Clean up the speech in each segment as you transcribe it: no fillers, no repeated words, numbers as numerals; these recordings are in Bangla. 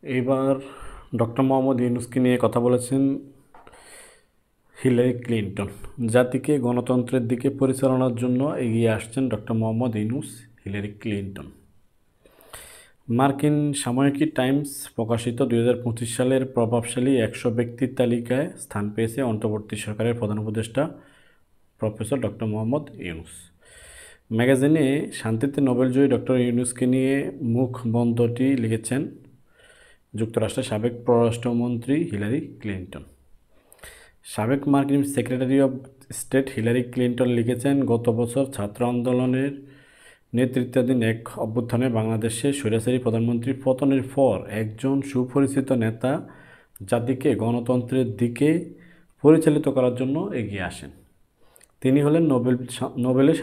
এবার ডক্টর মোহাম্মদ ইউনূসকে নিয়ে কথা বলেছেন হিলারি ক্লিন্টন। জাতিকে গণতন্ত্রের দিকে পরিচালনার জন্য এগিয়ে আসছেন doctor Mohammad Yunus, Hillary Clinton. মার্কিন সাময়িকী টাইমস প্রকাশিত 2025 সালের প্রভাবশালী 100 ব্যক্তির তালিকায় স্থান পেয়েছে অন্তর্বর্তী সরকারের প্রধান উপদেষ্টা প্রফেসর ডক্টর মোহাম্মদ ইউনূস। ম্যাগাজিনে শান্তিতে নোবেলজয়ী ডক্টর ইউনূসকে নিয়ে মুখবন্ধটি লিখেছেন যুক্তরাষ্ট্রের সাবেক পররাষ্ট্রমন্ত্রী হিলারি ক্লিন্টন। সাবেক মার্কিন secretary of state Hillary Clinton লিখেছেন, গত বছর ছাত্র আন্দোলনের নেতৃত্বাধীন এক অভ্যুত্থানে বাংলাদেশে স্বৈরাচারী প্রধানমন্ত্রীর পতনের পর একজন সুপরিচিত নেতা জাতিকে গণতন্ত্রের দিকে পরিচালিত করার জন্য এগিয়ে আসেন। তিনি হলেন নোবেলে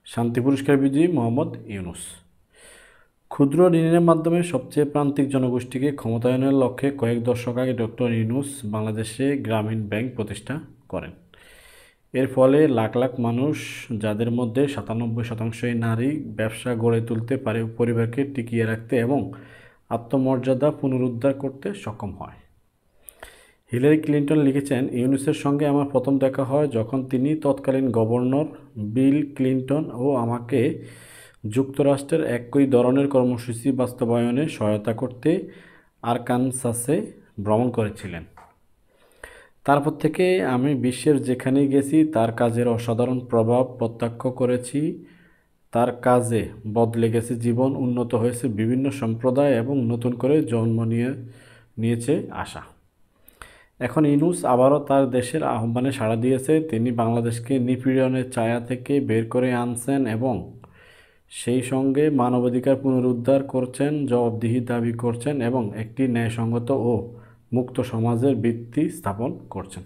শান্তি পুরস্কার বিজয়ী মোহাম্মদ ইউনূস। ক্ষুদ্র ঋণের মাধ্যমে সবচেয়ে প্রান্তিক জনগোষ্ঠীকে ক্ষমতায়নের লক্ষ্যে কয়েক দশক আগে ডক্টর ইউনূস বাংলাদেশে গ্রামীণ ব্যাংক প্রতিষ্ঠা করেন। এর ফলে লাখ লাখ মানুষ, যাদের মধ্যে 97% নারী, ব্যবসা গড়ে তুলতে পারে, পরিবারকে টিকিয়ে রাখতে এবং আত্মমর্যাদা পুনরুদ্ধার করতে সক্ষম হয়। হিলারি ক্লিন্টন লিখেছেন, ইউনূসের সঙ্গে আমার প্রথম দেখা হয় যখন তিনি তৎকালীন গভর্নর বিল ক্লিন্টন ও আমাকে যুক্তরাষ্ট্রের একই ধরনের কর্মসূচি বাস্তবায়নে সহায়তা করতে আরকানসাসে ভ্রমণ করেছিলেন। তারপর থেকে আমি বিশ্বের যেখানেই গেছি তার কাজের অসাধারণ প্রভাব প্রত্যক্ষ করেছি। তার কাজে বদলে গেছে জীবন, উন্নত হয়েছে বিভিন্ন সম্প্রদায় এবং নতুন করে জন্ম নিয়েছে আশা। এখন ইউনূস আবারও তার দেশের আহ্বানে সাড়া দিয়েছে। তিনি বাংলাদেশকে নিপীড়নের ছায়া থেকে বের করে আনছেন এবং সেই সঙ্গে মানবাধিকার পুনরুদ্ধার করছেন, জবাবদিহি দাবি করছেন এবং একটি ন্যায়সঙ্গত ও মুক্ত সমাজের ভিত্তি স্থাপন করছেন।